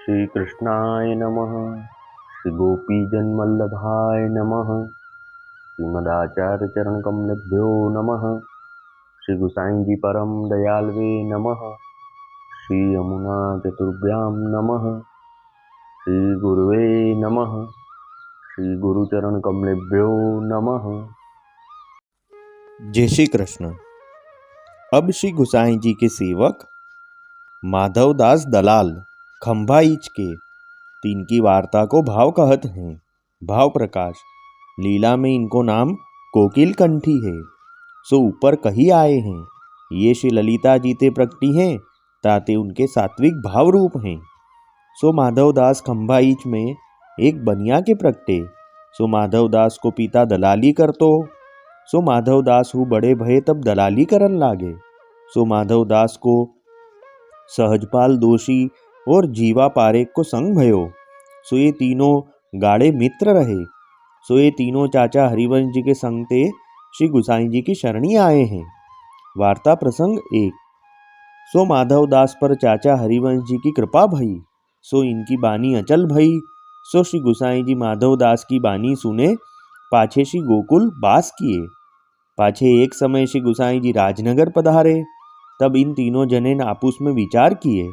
श्री कृष्णाय नमः। श्री गोपीजनवल्लभाय नमः। श्रीमदाचार्य चरण कमलेभ्यो नमः। श्री गुसाई जी परम दयालवे नमः। श्री यमुना चतुर्भ्यां नमः। श्री गुरुवे नमः। श्री गुरुचरण कमलेभ्यो नमः। जय श्री कृष्ण। अब श्री गुसाई जी के सेवक माधवदास दलाल खंभाइच के तीन की वार्ता को भाव कहत हैं। भाव प्रकाश लीला में इनको नाम कोकिल कंठी है। सो ऊपर कही आए हैं। ये श्री ललिता जी ते प्रकटी हैं ताते उनके सात्विक भाव रूप हैं। सो माधवदास खंभाइच में एक बनिया के प्रगटे। सो माधवदास को पिता दलाली करतो। सो माधवदास हु बड़े भये तब दलाली करन लागे। सो माधवदास को सहजपाल दोषी और जीवा पारेख को संग भयो। सो ये तीनों गाढ़े मित्र रहे। सो ये तीनों चाचा हरिवंश जी के संग ते श्री गुसाई जी की शरणी आए हैं। वार्ता प्रसंग 1। सो माधवदास पर चाचा हरिवंश जी की कृपा भई। सो इनकी बानी अचल भई। सो श्री गुसाई जी माधवदास की बानी सुने पाछे श्री गोकुल बास किए। पाछे एक समय श्री गुसाई जी राजनगर पधारे। तब इन तीनों जने ने आपस में विचार किए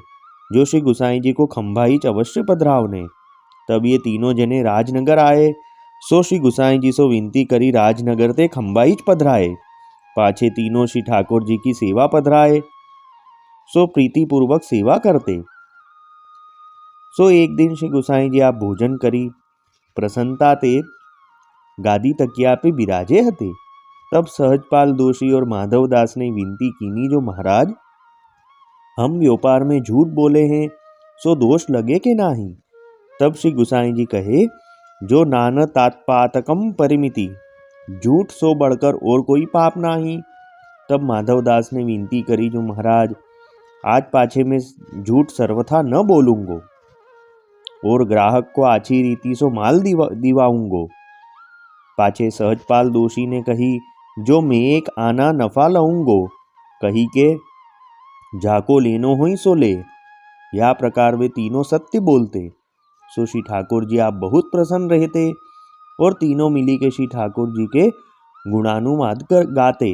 जो श्री गुसाई जी को खंभाइच अवश्य पधरावने। तब ये तीनों जने राजनगर आए। सो श्री गुसाई जी सो विनती करी राजनगर ते खंभाइच पधराए। पाछे तीनों श्री ठाकुर जी की सेवा पधराए। सो प्रीति पूर्वक सेवा करते। सो एक दिन श्री गुसाई जी आप भोजन करी प्रसन्नता ते गादी तकिया पे बिराजे हते। तब सहजपाल दोषी और माधवदास ने विनती कीनी जो महाराज हम व्यापार में झूठ बोले हैं सो दोष लगे के नाही। तब श्री गुसाई जी कहे जो नान तात्पातकम परिमिति झूठ सो बढ़कर और कोई पाप नाही। तब माधवदास ने विनती करी जो महाराज आज पाछे में झूठ सर्वथा न बोलूंगो और ग्राहक को आची रीति सो माल दिवाऊंगो। पाछे सहजपाल दोषी ने कही जो मैं एक आना नफा लाऊंगो कही के जाको लेनो होई सो ले। या प्रकार वे तीनों सत्य बोलते। सो श्री ठाकुर जी आप बहुत प्रसन्न रहते और तीनों मिली के श्री ठाकुर जी के गुणानुवाद कर गाते।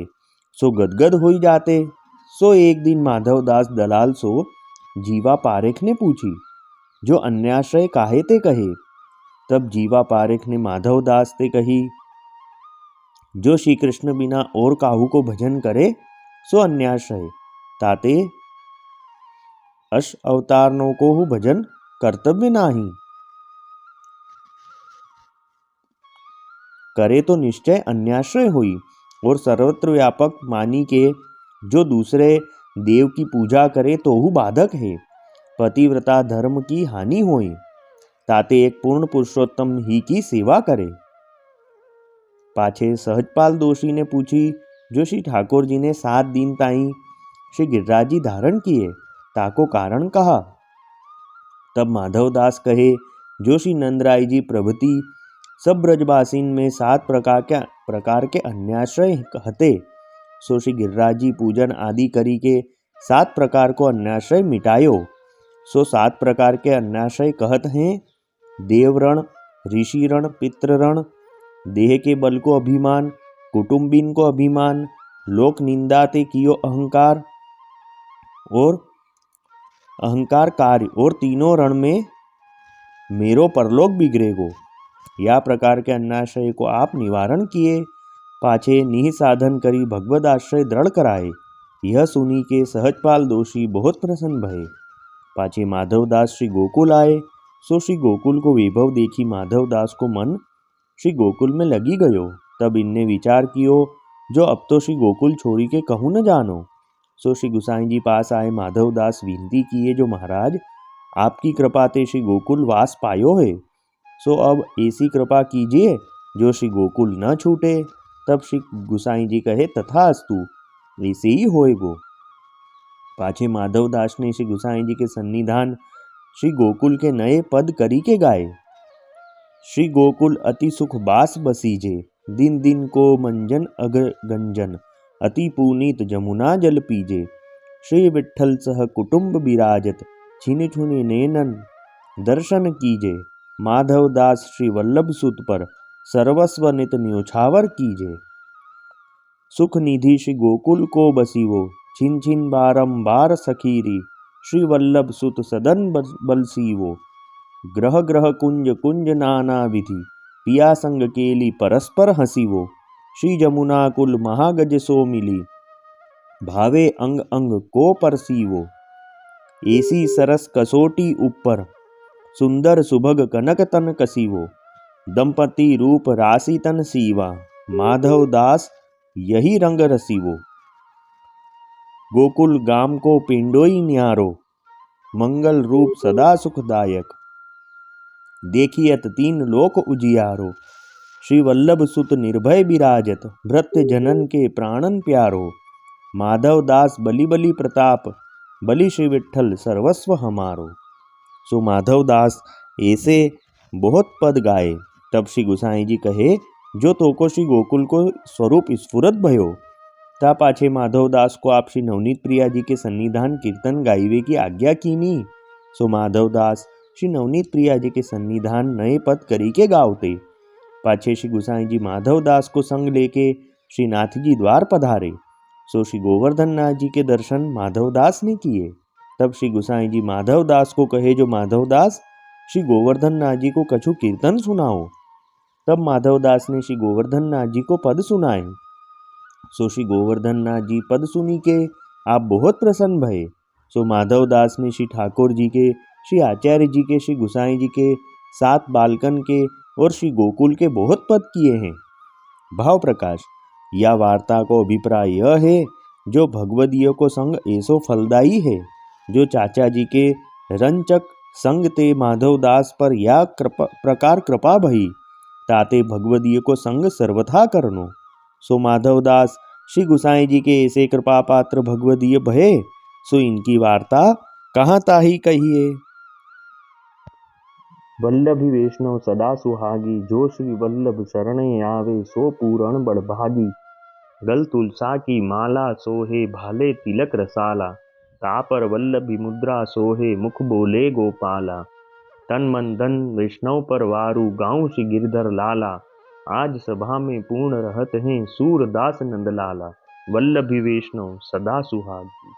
सो गदगद हो जाते। सो एक दिन माधवदास दलाल सो जीवा पारेख ने पूछी जो अन्याश्रय काहे ते कहे। तब जीवा पारेख ने माधवदास ते कही जो श्री कृष्ण बिना और काहू को भजन करे सो अन्याश्रय ताते अश अवतारणों को हु भजन कर्तव्य नाही। करे तो निश्चय अन्याश्रय हुई और सर्वत्र व्यापक मानी के जो दूसरे देव की पूजा करे तो हु बाधक है। पतिव्रता धर्म की हानि होई ताते एक पूर्ण पुरुषोत्तम ही की सेवा करे। पाछे सहजपाल दोषी ने पूछी जो श्री ठाकुर जी ने 7 दिन ताई श्री गिरिराजी धारण किए ताको कारण कहा। तब माधवदास कहे जो श्री नंदराय जी प्रभृति सब ब्रजवासीन में 7 प्रकार के अन्याश्रय हते। सो श्री गिरिराजी पूजन आदि करी के 7 प्रकार को अन्याश्रय मिटायो। सो 7 प्रकार के अन्याश्रय कहत हैं देवरण ऋषिरण पितृरण देह के बल को अभिमान कुटुंबिन को अभिमान लोक निंदा ते कियो अहंकार और अहंकार कार्य और तीनों रण में मेरो परलोक बिगड़ेगो। या प्रकार के अन्याश्रय को आप निवारण किए। पाछे निह साधन करी भगवद आश्रय दृढ़ कराए। यह सुनी के सहजपाल दोषी बहुत प्रसन्न भये। पाछे माधवदास श्री गोकुल आए। सो श्री गोकुल को वैभव देखी माधवदास को मन श्री गोकुल में लगी गयो। तब इनने विचार कियो जो अब तो श्री गोकुल छोड़ी के कहूँ न जानो। सो श्री गुसाई जी पास आए माधवदास विनती किए जो महाराज आपकी कृपा ते श्री गोकुल वास पायो है। सो अब ऐसी कृपा कीजिए जो श्री गोकुल न छूटे। तब श्री गुसाई जी कहे तथास्तु ऐसे ही होएगो। पाछे माधवदास ने श्री गुसाई जी के सन्निधान श्री गोकुल के नए पद करी के गाए। श्री गोकुल अति सुख बास बसीजे दिन दिन को मंजन अग्र गंजन अति पुनीत जमुना जल पीजे। श्री विठ्ठल सह कुटुंब बिराजत छिन छुनि नैनन दर्शन कीजे माधव दास श्री वल्लभ सुत पर सर्वस्व नित न्योछावर कीजे। सुख निधि श्री गोकुल को बसीवो छिन छिन बारंबार सखीरी श्री वल्लभ सुत सदन बलसीवो। ग्रह ग्रह कुंज कुंज नाना विधि पिया संग केली परस्पर हसीवो। श्री जमुना कुल महागज सो मिली भावे अंग अंग को परसीवो। ऐसी सरस कसोटी ऊपर सुंदर सुभग कनक तन कसीवो। दंपति रूप राशि तन सीवा माधव दास यही रंग रसीवो। गोकुल गाम को पिंडोई न्यारो मंगल रूप सदा सुखदायक। देखियत तीन लोक उजियारो श्री वल्लभ सुत निर्भय विराजत। भृत्य जनन के प्राणन प्यारो माधव दास बलि बलि प्रताप बलि श्री विठ्ठल सर्वस्व हमारो। सो माधव दास ऐसे बहुत पद गाए। तब श्री गुसाई जी कहे जो तोको श्री गोकुल को स्वरूप स्फुरत भयो ता पाछे माधव दास को आप श्री नवनीत प्रिया जी के सन्निधान कीर्तन गाइवे की आज्ञा कीनी। सो माधव दास श्री नवनीत प्रिया जी के सन्निधान नए पद करी के गावते। पाछे श्री गुसाई जी माधव दास को संग लेके श्री नाथ जी द्वार पधारे। सो श्री गोवर्धन नाथ जी के दर्शन माधव दास ने किए। तब श्री गुसाई जी माधव दास को कहे जो माधव दास श्री गोवर्धन नाथ जी को कछु कीर्तन सुनाओ। तब माधव दास ने श्री गोवर्धन नाथ जी को पद सुनाए। सो श्री गोवर्धन नाथ जी पद सुनी के आप बहुत प्रसन्न भये। सो माधव दास ने श्री ठाकुर जी के श्री आचार्य जी के श्री गुसाई जी के 7 बालकन के और श्री गोकुल के बहुत पद किए हैं। भाव प्रकाश या वार्ता को अभिप्राय यह है जो भगवदीय को संग ऐसो फलदायी है जो चाचा जी के रंचक संग ते माधव दास पर या प्रकार कृपा भई ताते भगवदीय को संग सर्वथा करनो। सो माधव दास श्री गुसाई जी के ऐसे कृपा पात्र भगवदीय भये सो इनकी वार्ता कहाँ ताही कहिए। वल्लभी वैष्णव सदा सुहागी जो श्री वल्लभ शरणे आवे सो पूरण बड़भागी। गल तुलसा की माला सोहे भाले तिलक रसाला तापर वल्लभी मुद्रा सोहे मुख बोले गोपाला। तन मन धन वैष्णव पर वारू गाँव श्री गिरधर लाला आज सभा में पूर्ण रहत हैं सूरदास नंदलाला। वल्लभी वैष्णव सदा सुहागी।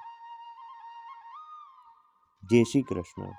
जय श्री कृष्ण।